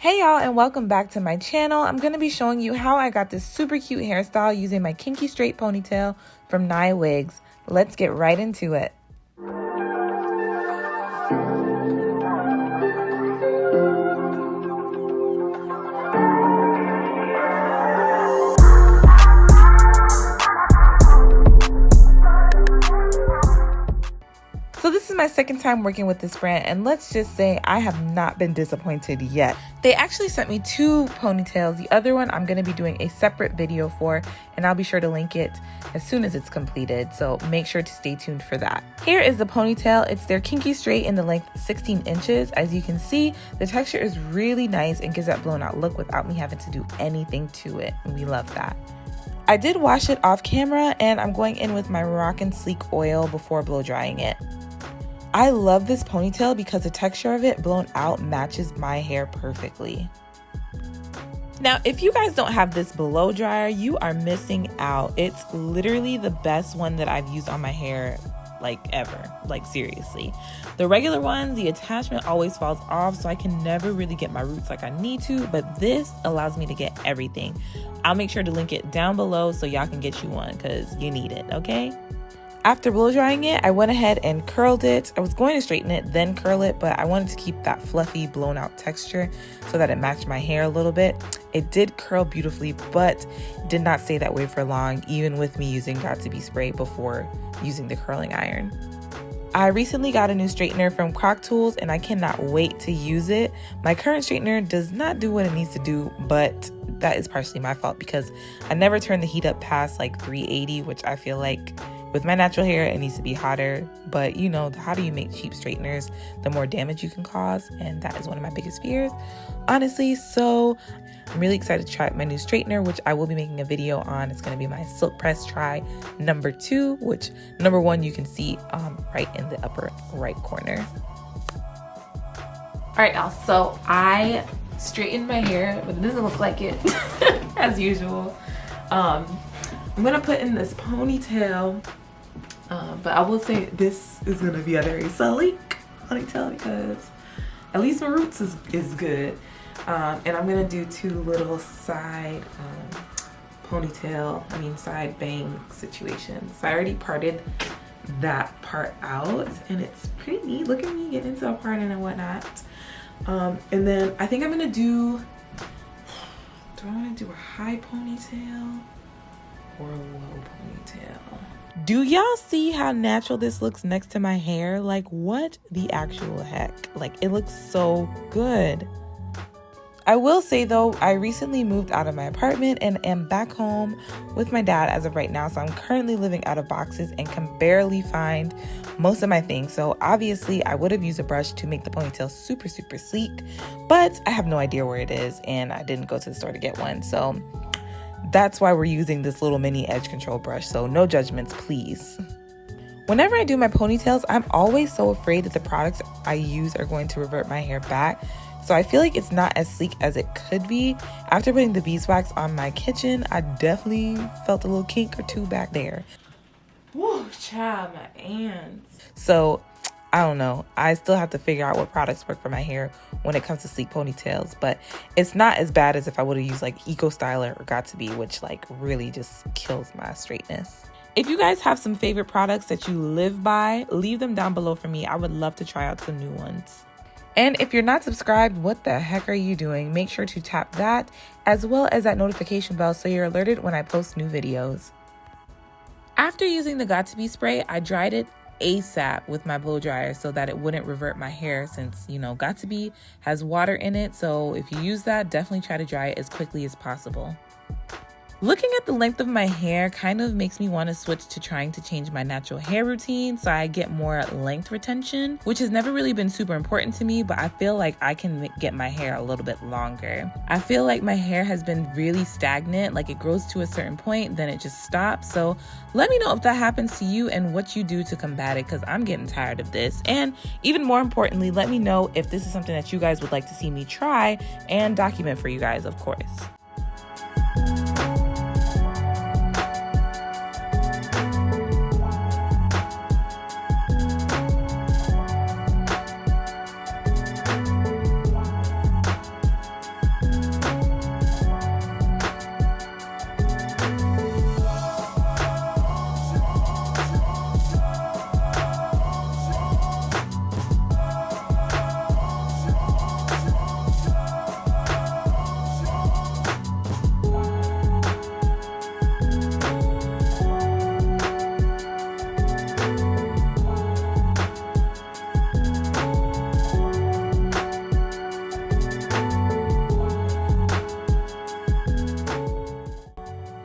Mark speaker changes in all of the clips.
Speaker 1: Hey y'all, and welcome back to my channel. I'm going to be showing you how I got this super cute hairstyle using my Kinky straight ponytail from Niawigs. Let's get right into it. So this is my second time working with this brand, and let's just say I have not been disappointed yet. They actually sent me two ponytails. The other one I'm going to be doing a separate video for, and I'll be sure to link it as soon as it's completed, so make sure to stay tuned for that. Here is the ponytail. It's their Kinky straight in the length 16 inches. As you can see, the texture is really nice and gives that blown out look without me having to do anything to it, and we love that. I did wash it off camera, and I'm going in with my Moroccan Sleek oil before blow drying it. I love this ponytail because the texture of it blown out matches my hair perfectly. Now, if you guys don't have this blow dryer, you are missing out. It's literally the best one that I've used on my hair like ever, like seriously. The regular ones, the attachment always falls off, so I can never really get my roots like I need to, but this allows me to get everything. I'll make sure to link it down below so y'all can get you one because you need it, okay? After blow drying it, I went ahead and curled it. I was going to straighten it, then curl it, but I wanted to keep that fluffy, blown out texture so that it matched my hair a little bit. It did curl beautifully, but did not stay that way for long, even with me using Got2b spray before using the curling iron. I recently got a new straightener from Croc Tools, and I cannot wait to use it. My current straightener does not do what it needs to do, but that is partially my fault because I never turn the heat up past like 380, which I feel like with my natural hair, it needs to be hotter, but you know, the hotter you make cheap straighteners, the more damage you can cause, and that is one of my biggest fears, honestly. So I'm really excited to try my new straightener, which I will be making a video on. It's going to be my silk press try number 2, which number 1 you can see right in the upper right corner. All right, y'all, so I straightened my hair, but it doesn't look like it as usual. I'm gonna put in this ponytail. But I will say this is gonna be a very sleek ponytail because at least my roots is good. And I'm gonna do 2 little side side bang situations. So I already parted that part out, and it's pretty neat. Look at me get into a parting and whatnot. And then I think I'm gonna do I want to do a high ponytail or a low ponytail? Do y'all see how natural this looks next to my hair? Like, what the actual heck? Like, it looks so good. I will say though, I recently moved out of my apartment and am back home with my dad as of right now. So I'm currently living out of boxes and can barely find most of my things. So obviously I would have used a brush to make the ponytail super, super sleek, but I have no idea where it is and I didn't go to the store to get one. So that's why we're using this little mini edge control brush, so no judgments, please. Whenever I do my ponytails, I'm always so afraid that the products I use are going to revert my hair back. So I feel like it's not as sleek as it could be. After putting the beeswax on my kitchen, I definitely felt a little kink or two back there. Whoa, child, my ants. So I don't know. I still have to figure out what products work for my hair when it comes to sleek ponytails, but it's not as bad as if I would have used like Eco Styler or Got2b, which like really just kills my straightness. If you guys have some favorite products that you live by, leave them down below for me. I would love to try out some new ones. And if you're not subscribed, what the heck are you doing? Make sure to tap that as well as that notification bell so you're alerted when I post new videos. After using the Got2b spray, I dried it ASAP with my blow dryer so that it wouldn't revert my hair since, you know, Got2b has water in it. So if you use that, definitely try to dry it as quickly as possible. Looking at the length of my hair kind of makes me want to switch to trying to change my natural hair routine so I get more length retention, which has never really been super important to me, but I feel like I can get my hair a little bit longer. I feel like my hair has been really stagnant, like it grows to a certain point, then it just stops. So let me know if that happens to you and what you do to combat it, because I'm getting tired of this. And even more importantly, let me know if this is something that you guys would like to see me try and document for you guys, of course.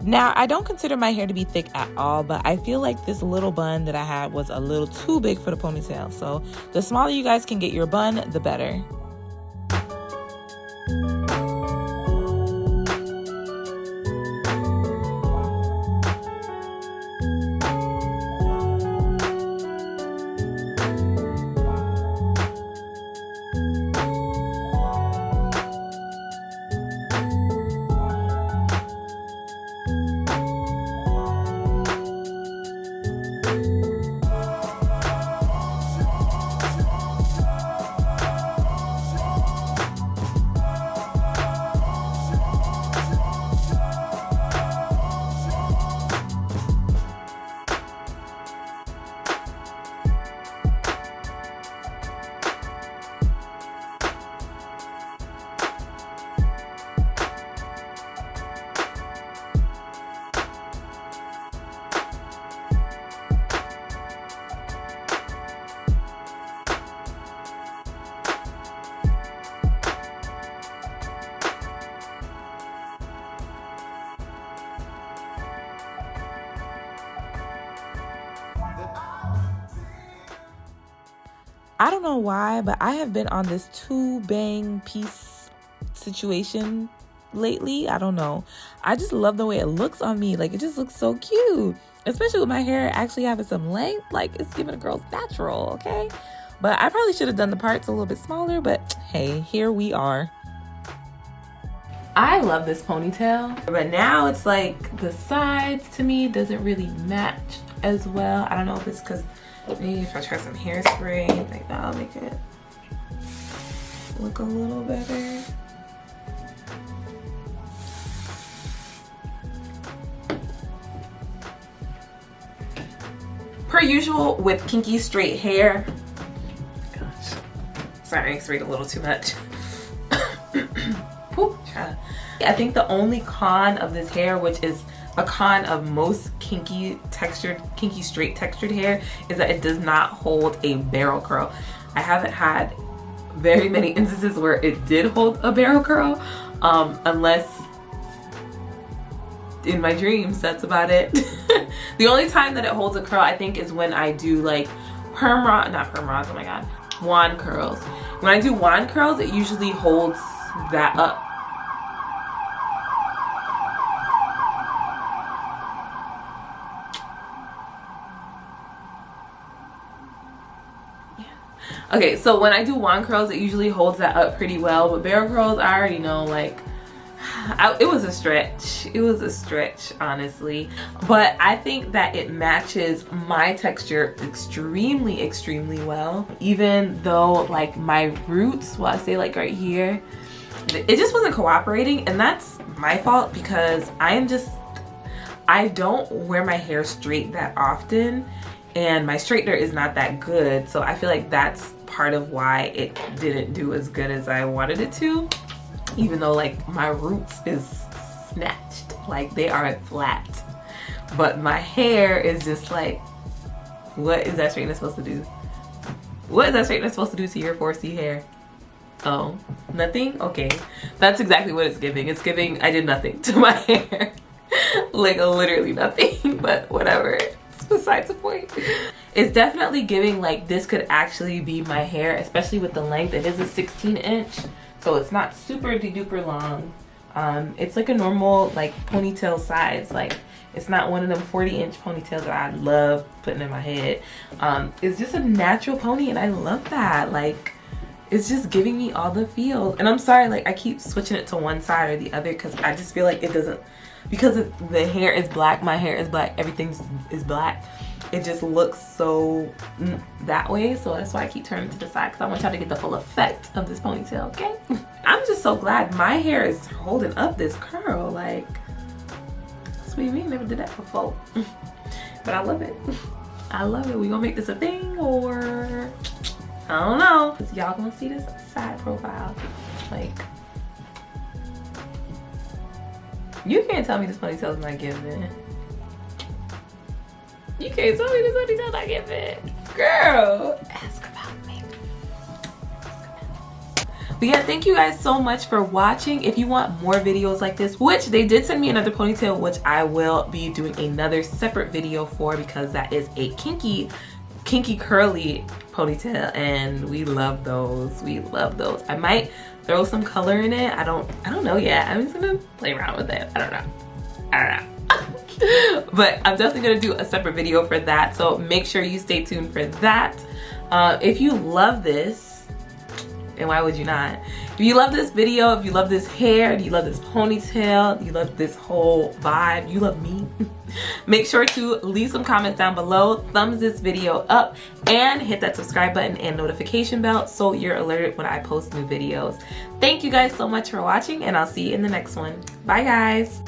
Speaker 1: Now, I don't consider my hair to be thick at all, but I feel like this little bun that I had was a little too big for the ponytail. So the smaller you guys can get your bun, the better. I don't know why, but I have been on this 2-bang piece situation lately. I don't know. I just love the way it looks on me. Like, it just looks so cute. Especially with my hair actually having some length. Like, it's giving a girl's natural, okay? But I probably should have done the parts a little bit smaller. But hey, here we are. I love this ponytail. But now it's like the sides to me doesn't really match as well. I don't know if it's because maybe if I try some hairspray, like that'll make it look a little better. Per usual with kinky straight hair. Gosh, sorry, I sprayed a little too much. I think the only con of this hair, which is a con of most kinky straight textured hair, is that it does not hold a barrel curl. I haven't had very many instances where it did hold a barrel curl, unless in my dreams. That's about it. The only time that it holds a curl, I think, is when I do like not perm rods, oh my god, wand curls. When I do wand curls, it usually holds that up. Okay, so when I do wand curls, it usually holds that up pretty well, but barrel curls, I already know, like, it was a stretch. It was a stretch, honestly. But I think that it matches my texture extremely, extremely well. Even though, like, my roots, well, I say, like, right here, it just wasn't cooperating, and that's my fault because I don't wear my hair straight that often, and my straightener is not that good, so I feel like that's part of why it didn't do as good as I wanted it to, even though like my roots is snatched, like they are flat, but my hair is just like, what is that straightener supposed to do? What is that straightener supposed to do to your 4C hair? Oh, nothing? Okay, that's exactly what it's giving. It's giving I did nothing to my hair. Like literally nothing, but whatever. Besides the point. It's definitely giving like this could actually be my hair, especially with the length. It is a 16-inch, so it's not super duper long. It's like a normal like ponytail size. Like it's not one of them 40-inch ponytails that I love putting in my head. It's just a natural pony, and I love that. Like it's just giving me all the feel. And I'm sorry, like I keep switching it to one side or the other because I just feel like it doesn't, because the hair is black, my hair is black, everything is black, it just looks so that way. So that's why I keep turning to the side, because I want y'all to get the full effect of this ponytail, okay? I'm just so glad my hair is holding up this curl. Like, sweet me, never did that before. But I love it. I love it. We gonna make this a thing, or I don't know. Cause y'all gonna see this side profile. Like, you can't tell me this ponytail's not giving. You can't tell me this ponytail's not giving. Girl, ask about me. But yeah, thank you guys so much for watching. If you want more videos like this, which they did send me another ponytail, which I will be doing another separate video for, because that is a kinky curly ponytail, and we love those. We love those. I might throw some color in it. I don't know yet. I'm just gonna play around with it. I don't know. But I'm definitely gonna do a separate video for that, so make sure you stay tuned for that. If you love this, and why would you not? If you love this video, if you love this hair, you love this ponytail, you love this whole vibe, you love me, make sure to leave some comments down below, thumbs this video up, and hit that subscribe button and notification bell so you're alerted when I post new videos. Thank you guys so much for watching, and I'll see you in the next one. Bye guys.